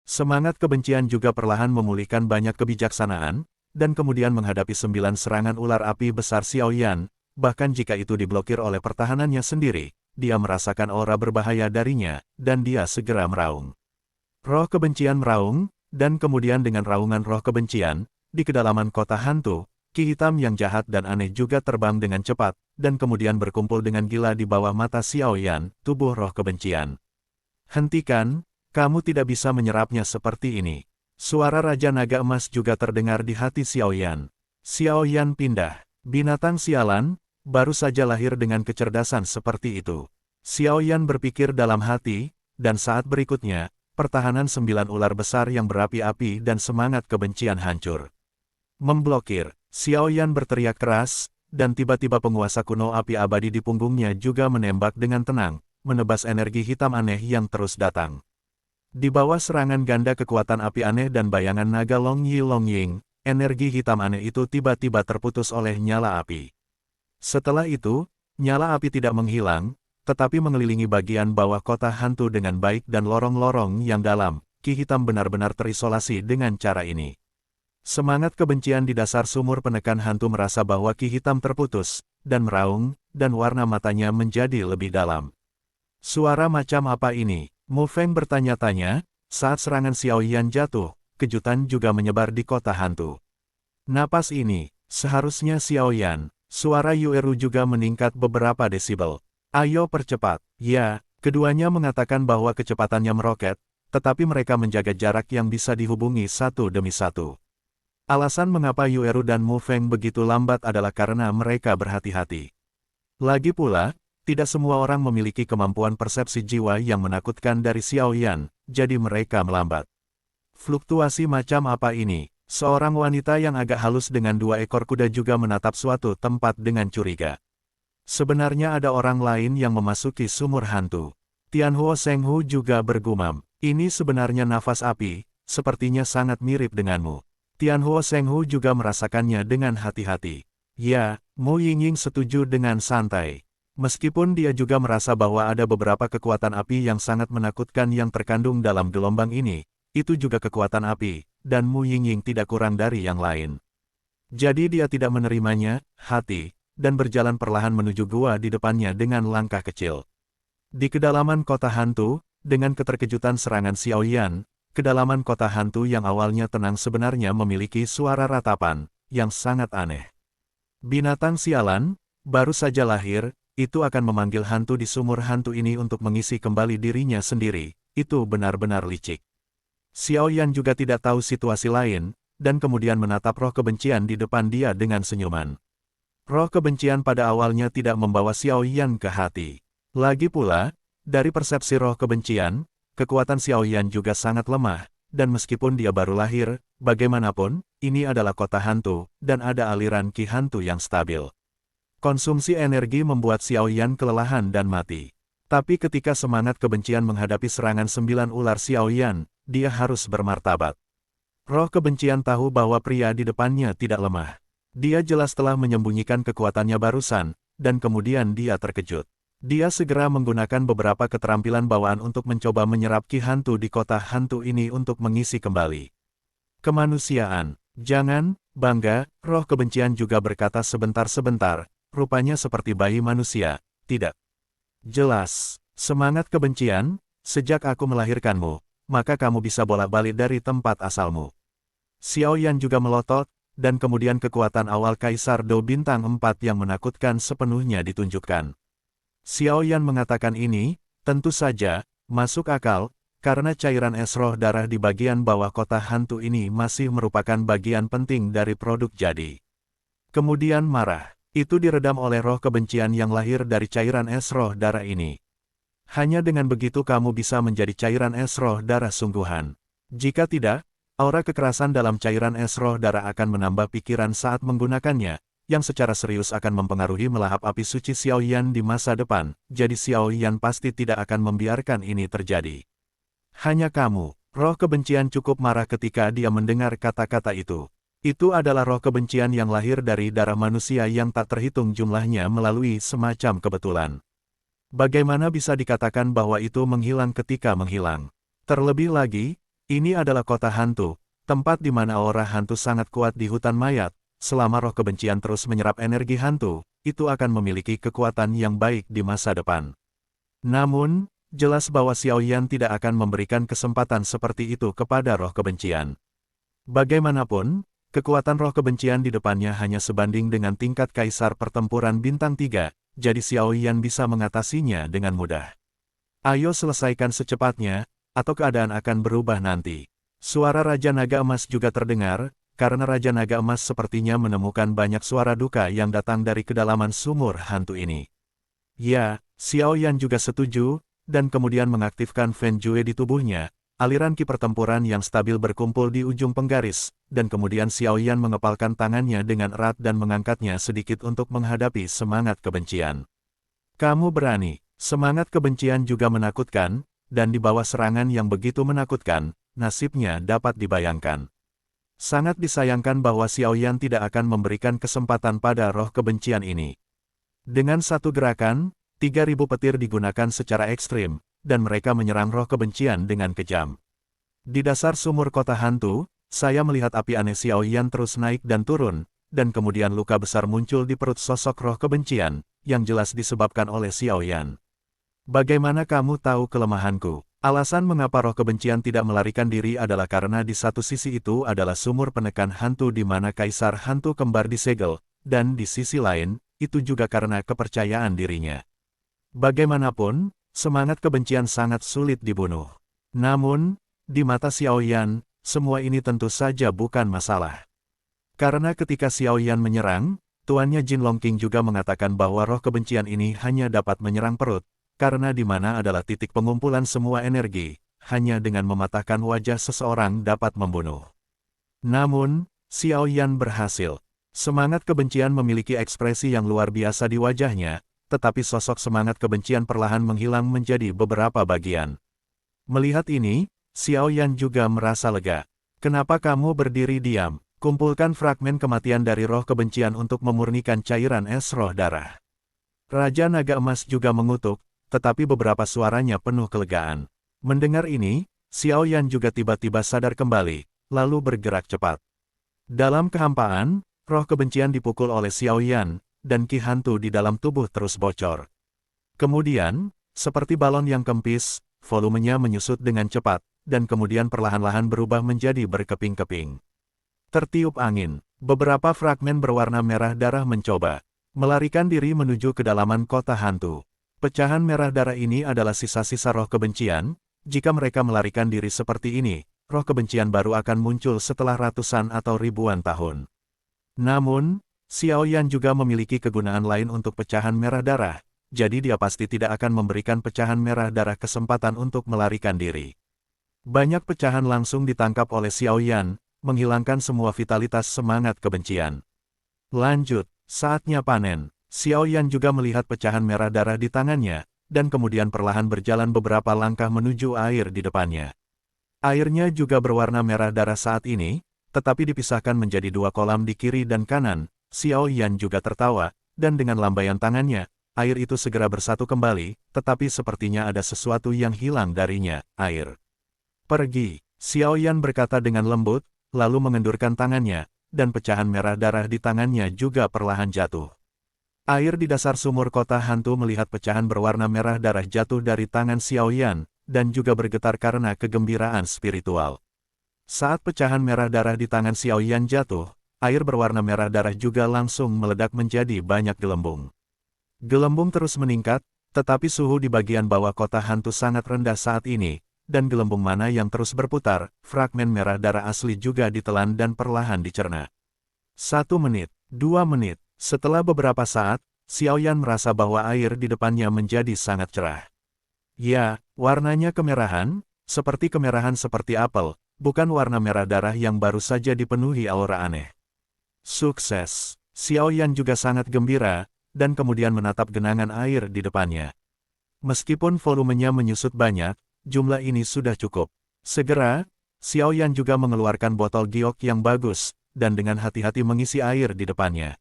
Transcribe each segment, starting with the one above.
Semangat kebencian juga perlahan memulihkan banyak kebijaksanaan, dan kemudian menghadapi 9 serangan ular api besar Xiaoyan, bahkan jika itu diblokir oleh pertahanannya sendiri, dia merasakan aura berbahaya darinya, dan dia segera meraung. Roh kebencian meraung, dan kemudian dengan raungan roh kebencian, di kedalaman kota hantu, ki hitam yang jahat dan aneh juga terbang dengan cepat, dan kemudian berkumpul dengan gila di bawah mata Xiaoyan, tubuh roh kebencian. Hentikan, kamu tidak bisa menyerapnya seperti ini. Suara Raja Naga Emas juga terdengar di hati Xiaoyan. Xiaoyan pindah. Binatang sialan, baru saja lahir dengan kecerdasan seperti itu. Xiaoyan berpikir dalam hati, dan saat berikutnya, pertahanan 9 ular besar yang berapi-api dan semangat kebencian hancur. Memblokir, Xiaoyan berteriak keras, dan tiba-tiba penguasa kuno api abadi di punggungnya juga menembak dengan tenang, menebas energi hitam aneh yang terus datang. Di bawah serangan ganda kekuatan api aneh dan bayangan naga Long Ying, energi hitam aneh itu tiba-tiba terputus oleh nyala api. Setelah itu, nyala api tidak menghilang, tetapi mengelilingi bagian bawah kota hantu dengan baik dan lorong-lorong yang dalam. Ki hitam benar-benar terisolasi dengan cara ini. Semangat kebencian di dasar sumur penekan hantu merasa bahwa ki hitam terputus, dan meraung, dan warna matanya menjadi lebih dalam. Suara macam apa ini? Mu Feng bertanya-tanya, saat serangan Xiaoyan jatuh, kejutan juga menyebar di kota hantu. Napas ini, seharusnya Xiaoyan, suara Yueru juga meningkat beberapa desibel. Ayo percepat. Ya, keduanya mengatakan bahwa kecepatannya meroket, tetapi mereka menjaga jarak yang bisa dihubungi satu demi satu. Alasan mengapa Yueru dan Mu Feng begitu lambat adalah karena mereka berhati-hati. Lagi pula, tidak semua orang memiliki kemampuan persepsi jiwa yang menakutkan dari Xiaoyan, jadi mereka melambat. Fluktuasi macam apa ini? Seorang wanita yang agak halus dengan 2 ekor kuda juga menatap suatu tempat dengan curiga. Sebenarnya ada orang lain yang memasuki sumur hantu. Tianhuo Shenghu juga bergumam. Ini sebenarnya nafas api, sepertinya sangat mirip denganmu. Tianhuo Shenghu juga merasakannya dengan hati-hati. Ya, Mu Yingying setuju dengan santai. Meskipun dia juga merasa bahwa ada beberapa kekuatan api yang sangat menakutkan yang terkandung dalam gelombang ini, itu juga kekuatan api, dan Mu Yingying tidak kurang dari yang lain. Jadi dia tidak menerimanya, hati, dan berjalan perlahan menuju gua di depannya dengan langkah kecil. Di kedalaman kota hantu, dengan keterkejutan serangan Xiaoyan, kedalaman kota hantu yang awalnya tenang sebenarnya memiliki suara ratapan, yang sangat aneh. Binatang sialan, baru saja lahir, itu akan memanggil hantu di sumur hantu ini untuk mengisi kembali dirinya sendiri, itu benar-benar licik. Xiaoyan juga tidak tahu situasi lain, dan kemudian menatap roh kebencian di depan dia dengan senyuman. Roh kebencian pada awalnya tidak membawa Xiaoyan ke hati. Lagi pula, dari persepsi roh kebencian, kekuatan Xiaoyan juga sangat lemah, dan meskipun dia baru lahir, bagaimanapun, ini adalah kota hantu, dan ada aliran ki hantu yang stabil. Konsumsi energi membuat Xiaoyan kelelahan dan mati. Tapi ketika semangat kebencian menghadapi serangan 9 ular Xiaoyan, dia harus bermartabat. Roh kebencian tahu bahwa pria di depannya tidak lemah. Dia jelas telah menyembunyikan kekuatannya barusan, dan kemudian dia terkejut. Dia segera menggunakan beberapa keterampilan bawaan untuk mencoba menyerap ki hantu di kota hantu ini untuk mengisi kembali. Kemanusiaan. Jangan bangga, roh kebencian juga berkata sebentar-sebentar. Rupanya seperti bayi manusia, tidak. Jelas, semangat kebencian, sejak aku melahirkanmu, maka kamu bisa bolak-balik dari tempat asalmu. Xiaoyan juga melotot, dan kemudian kekuatan awal Kaisar Do Bintang 4 yang menakutkan sepenuhnya ditunjukkan. Xiaoyan mengatakan ini, tentu saja, masuk akal, karena cairan es roh darah di bagian bawah kota hantu ini masih merupakan bagian penting dari produk jadi. Kemudian marah. Itu diredam oleh roh kebencian yang lahir dari cairan es roh darah ini. Hanya dengan begitu kamu bisa menjadi cairan es roh darah sungguhan. Jika tidak, aura kekerasan dalam cairan es roh darah akan menambah pikiran saat menggunakannya, yang secara serius akan mempengaruhi melahap api suci Xiaoyan di masa depan, jadi Xiaoyan pasti tidak akan membiarkan ini terjadi. Hanya kamu, roh kebencian cukup marah ketika dia mendengar kata-kata itu. Itu adalah roh kebencian yang lahir dari darah manusia yang tak terhitung jumlahnya melalui semacam kebetulan. Bagaimana bisa dikatakan bahwa itu menghilang ketika menghilang? Terlebih lagi, Ini adalah kota hantu, tempat di mana aura hantu sangat kuat di hutan mayat. Selama roh kebencian terus menyerap energi hantu, itu akan memiliki kekuatan yang baik di masa depan. Namun, jelas bahwa Xiaoyan tidak akan memberikan kesempatan seperti itu kepada roh kebencian. Bagaimanapun, kekuatan roh kebencian di depannya hanya sebanding dengan tingkat kaisar pertempuran bintang 3, jadi Xiaoyan bisa mengatasinya dengan mudah. Ayo selesaikan secepatnya, atau keadaan akan berubah nanti. Suara Raja Naga Emas juga terdengar, karena Raja Naga Emas sepertinya menemukan banyak suara duka yang datang dari kedalaman sumur hantu ini. Ya, Xiaoyan juga setuju, dan kemudian mengaktifkan Fen Jue di tubuhnya. Aliran ki pertempuran yang stabil berkumpul di ujung penggaris, dan kemudian Xiaoyan mengepalkan tangannya dengan erat dan mengangkatnya sedikit untuk menghadapi semangat kebencian. Kamu berani, semangat kebencian juga menakutkan, dan di bawah serangan yang begitu menakutkan, nasibnya dapat dibayangkan. Sangat disayangkan bahwa Xiaoyan tidak akan memberikan kesempatan pada roh kebencian ini. Dengan satu gerakan, 3.000 petir digunakan secara ekstrim, dan mereka menyerang roh kebencian dengan kejam. Di dasar sumur kota hantu, saya melihat api aneh Xiaoyan terus naik dan turun, dan kemudian luka besar muncul di perut sosok roh kebencian, yang jelas disebabkan oleh Xiaoyan. Bagaimana kamu tahu kelemahanku? Alasan mengapa roh kebencian tidak melarikan diri adalah karena di satu sisi itu adalah sumur penekan hantu di mana kaisar hantu kembar disegel, dan di sisi lain, itu juga karena kepercayaan dirinya. Bagaimanapun, semangat kebencian sangat sulit dibunuh. Namun, di mata Xiaoyan, semua ini tentu saja bukan masalah. Karena ketika Xiaoyan menyerang, tuannya Jin Longqing juga mengatakan bahwa roh kebencian ini hanya dapat menyerang perut, karena di mana adalah titik pengumpulan semua energi, hanya dengan mematahkan wajah seseorang dapat membunuh. Namun, Xiaoyan berhasil. Semangat kebencian memiliki ekspresi yang luar biasa di wajahnya, tetapi sosok semangat kebencian perlahan menghilang menjadi beberapa bagian. Melihat ini, Xiaoyan juga merasa lega. Kenapa kamu berdiri diam? Kumpulkan fragmen kematian dari roh kebencian untuk memurnikan cairan es roh darah. Raja Naga Emas juga mengutuk, tetapi beberapa suaranya penuh kelegaan. Mendengar ini, Xiaoyan juga tiba-tiba sadar kembali, lalu bergerak cepat. Dalam kehampaan, roh kebencian dipukul oleh Xiaoyan, dan ki hantu di dalam tubuh terus bocor. Kemudian, seperti balon yang kempis, volumenya menyusut dengan cepat, dan kemudian perlahan-lahan berubah menjadi berkeping-keping. Tertiup angin, beberapa fragmen berwarna merah darah mencoba melarikan diri menuju kedalaman kota hantu. Pecahan merah darah ini adalah sisa-sisa roh kebencian. Jika mereka melarikan diri seperti ini, roh kebencian baru akan muncul setelah ratusan atau ribuan tahun. Namun, Xiaoyan juga memiliki kegunaan lain untuk pecahan merah darah, jadi dia pasti tidak akan memberikan pecahan merah darah kesempatan untuk melarikan diri. Banyak pecahan langsung ditangkap oleh Xiaoyan, menghilangkan semua vitalitas semangat kebencian. Lanjut, saatnya panen. Xiaoyan juga melihat pecahan merah darah di tangannya, dan kemudian perlahan berjalan beberapa langkah menuju air di depannya. Airnya juga berwarna merah darah saat ini, tetapi dipisahkan menjadi dua kolam di kiri dan kanan. Xiaoyan juga tertawa, dan dengan lambaian tangannya, air itu segera bersatu kembali, tetapi sepertinya ada sesuatu yang hilang darinya, air. Pergi, Xiaoyan berkata dengan lembut, lalu mengendurkan tangannya, dan pecahan merah darah di tangannya juga perlahan jatuh. Air di dasar sumur kota hantu melihat pecahan berwarna merah darah jatuh dari tangan Xiaoyan, dan juga bergetar karena kegembiraan spiritual. Saat pecahan merah darah di tangan Xiaoyan jatuh, air berwarna merah darah juga langsung meledak menjadi banyak gelembung. Gelembung terus meningkat, tetapi suhu di bagian bawah kota hantu sangat rendah saat ini, dan gelembung mana yang terus berputar, fragmen merah darah asli juga ditelan dan perlahan dicerna. 1 menit, 2 menit. Setelah beberapa saat, Xiaoyan merasa bahwa air di depannya menjadi sangat cerah. Ya, warnanya kemerahan, seperti kemerahan seperti apel, bukan warna merah darah yang baru saja dipenuhi aura aneh. Sukses! Xiaoyan juga sangat gembira, dan kemudian menatap genangan air di depannya. Meskipun volumenya menyusut banyak, jumlah ini sudah cukup. Segera, Xiaoyan juga mengeluarkan botol giok yang bagus, dan dengan hati-hati mengisi air di depannya.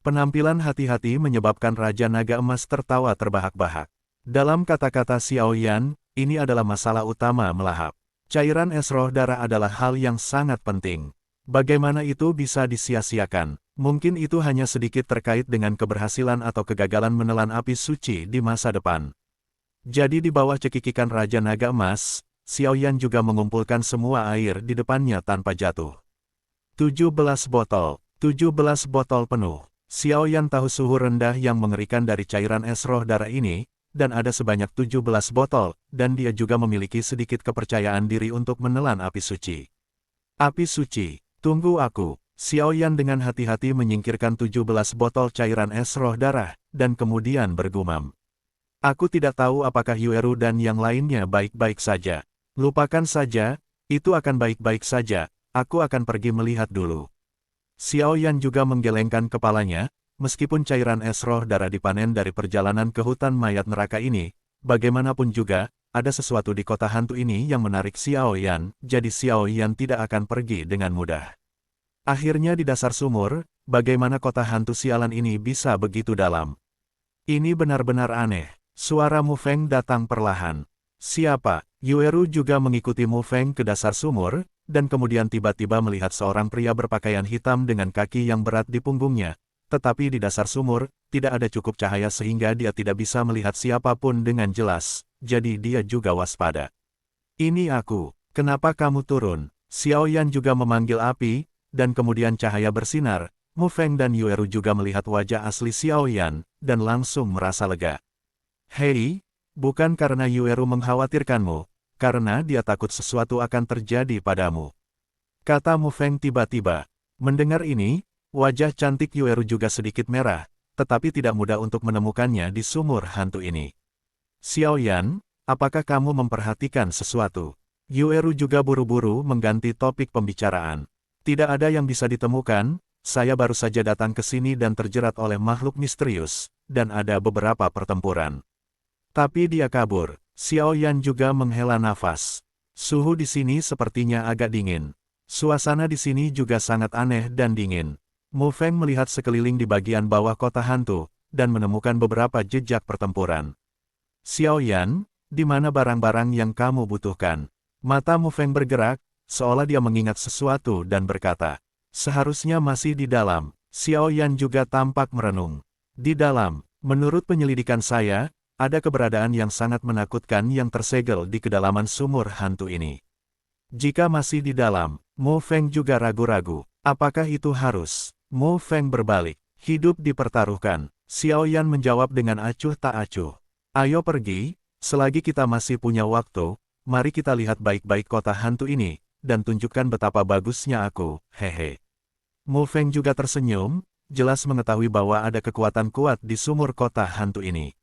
Penampilan hati-hati menyebabkan Raja Naga Emas tertawa terbahak-bahak. Dalam kata-kata Xiaoyan, ini adalah masalah utama melahap. Cairan es roh darah adalah hal yang sangat penting. Bagaimana itu bisa disia-siakan? Mungkin itu hanya sedikit terkait dengan keberhasilan atau kegagalan menelan api suci di masa depan. Jadi di bawah cekikikan Raja Naga Emas, Xiao Yan juga mengumpulkan semua air di depannya tanpa jatuh. 17 botol. 17 botol penuh. Xiao Yan tahu suhu rendah yang mengerikan dari cairan es roh darah ini, dan ada sebanyak 17 botol, dan dia juga memiliki sedikit kepercayaan diri untuk menelan api suci. Api suci, tunggu aku. Xiao Yan dengan hati-hati menyingkirkan 17 botol cairan es roh darah, dan kemudian bergumam. Aku tidak tahu apakah Yueru dan yang lainnya baik-baik saja. Lupakan saja, itu akan baik-baik saja, aku akan pergi melihat dulu. Xiao Yan juga menggelengkan kepalanya, meskipun cairan es roh darah dipanen dari perjalanan ke hutan mayat neraka ini, bagaimanapun juga, ada sesuatu di kota hantu ini yang menarik Xiao Yan, jadi Xiao Yan tidak akan pergi dengan mudah. Akhirnya di dasar sumur, bagaimana kota hantu sialan ini bisa begitu dalam? Ini benar-benar aneh. Suara Mu Feng datang perlahan. Siapa? Yueru juga mengikuti Mu Feng ke dasar sumur, dan kemudian tiba-tiba melihat seorang pria berpakaian hitam dengan kaki yang berat di punggungnya. Tetapi di dasar sumur, tidak ada cukup cahaya sehingga dia tidak bisa melihat siapapun dengan jelas, jadi dia juga waspada. Ini aku, kenapa kamu turun? Xiao Yan juga memanggil api, dan kemudian cahaya bersinar. Mu Feng dan Yueru juga melihat wajah asli Xiao Yan, dan langsung merasa lega. Hei, bukan karena Yueru mengkhawatirkanmu, karena dia takut sesuatu akan terjadi padamu. Kata Mu Feng tiba-tiba. Mendengar ini, wajah cantik Yueru juga sedikit merah, tetapi tidak mudah untuk menemukannya di sumur hantu ini. Xiao Yan, apakah kamu memperhatikan sesuatu? Yueru juga buru-buru mengganti topik pembicaraan. Tidak ada yang bisa ditemukan, saya baru saja datang ke sini dan terjerat oleh makhluk misterius, dan ada beberapa pertempuran. Tapi dia kabur. Xiao Yan juga menghela nafas. Suhu di sini sepertinya agak dingin. Suasana di sini juga sangat aneh dan dingin. Mu Feng melihat sekeliling di bagian bawah kota hantu, dan menemukan beberapa jejak pertempuran. Xiao Yan, di mana barang-barang yang kamu butuhkan? Mata Mu Feng bergerak, seolah dia mengingat sesuatu dan berkata, seharusnya masih di dalam. Xiao Yan juga tampak merenung. Di dalam, menurut penyelidikan saya, ada keberadaan yang sangat menakutkan yang tersegel di kedalaman sumur hantu ini. Jika masih di dalam, Mu Feng juga ragu-ragu. Apakah itu harus? Mu Feng berbalik. Hidup dipertaruhkan. Xiao Yan menjawab dengan acuh tak acuh. Ayo pergi, selagi kita masih punya waktu, mari kita lihat baik-baik kota hantu ini, dan tunjukkan betapa bagusnya aku, hehe. Mu Feng juga tersenyum, jelas mengetahui bahwa ada kekuatan kuat di sumur kota hantu ini.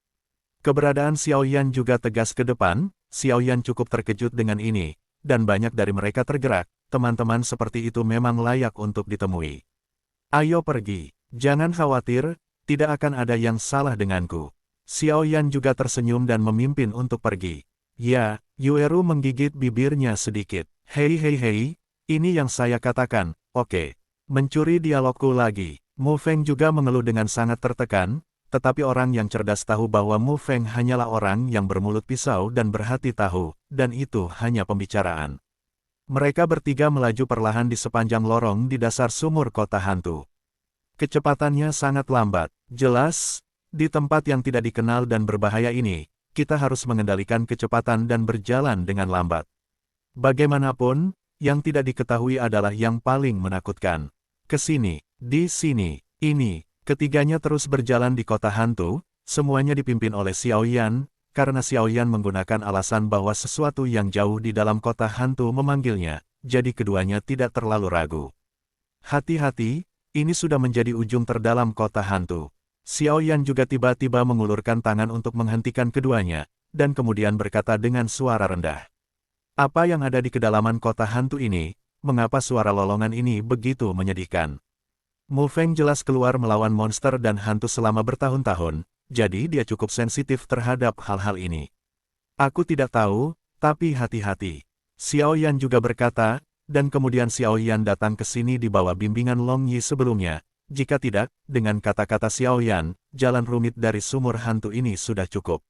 Keberadaan Xiao Yan juga tegas ke depan. Xiao Yan cukup terkejut dengan ini, dan banyak dari mereka tergerak. Teman-teman seperti itu memang layak untuk ditemui. Ayo pergi, jangan khawatir, tidak akan ada yang salah denganku. Xiao Yan juga tersenyum dan memimpin untuk pergi. Ya, Yueru menggigit bibirnya sedikit. Hei hei hei, ini yang saya katakan, oke. Mencuri dialogku lagi. Mu Feng juga mengeluh dengan sangat tertekan. Tetapi orang yang cerdas tahu bahwa Mu Feng hanyalah orang yang bermulut pisau dan berhati tahu, dan itu hanya pembicaraan. Mereka bertiga melaju perlahan di sepanjang lorong di dasar sumur kota hantu. Kecepatannya sangat lambat. Jelas, di tempat yang tidak dikenal dan berbahaya ini, kita harus mengendalikan kecepatan dan berjalan dengan lambat. Bagaimanapun, yang tidak diketahui adalah yang paling menakutkan. Kesini, di sini, ini. Ketiganya terus berjalan di kota hantu, semuanya dipimpin oleh Xiao Yan, karena Xiao Yan menggunakan alasan bahwa sesuatu yang jauh di dalam kota hantu memanggilnya, jadi keduanya tidak terlalu ragu. Hati-hati, ini sudah menjadi ujung terdalam kota hantu. Xiao Yan juga tiba-tiba mengulurkan tangan untuk menghentikan keduanya, dan kemudian berkata dengan suara rendah. Apa yang ada di kedalaman kota hantu ini, mengapa suara lolongan ini begitu menyedihkan? Mu Feng jelas keluar melawan monster dan hantu selama bertahun-tahun, jadi dia cukup sensitif terhadap hal-hal ini. Aku tidak tahu, tapi hati-hati. Xiao Yan juga berkata, dan kemudian Xiao Yan datang ke sini di bawah bimbingan Long Yi sebelumnya. Jika tidak, dengan kata-kata Xiao Yan, jalan rumit dari sumur hantu ini sudah cukup.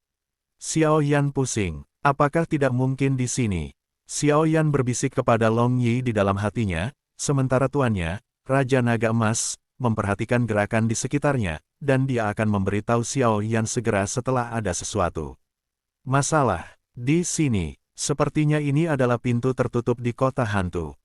Xiao Yan pusing. Apakah tidak mungkin di sini? Xiao Yan berbisik kepada Long Yi di dalam hatinya, sementara tuannya, Raja Naga Emas, memperhatikan gerakan di sekitarnya, dan dia akan memberitahu Xiao Yan segera setelah ada sesuatu. Masalah, di sini, sepertinya ini adalah pintu tertutup di kota hantu.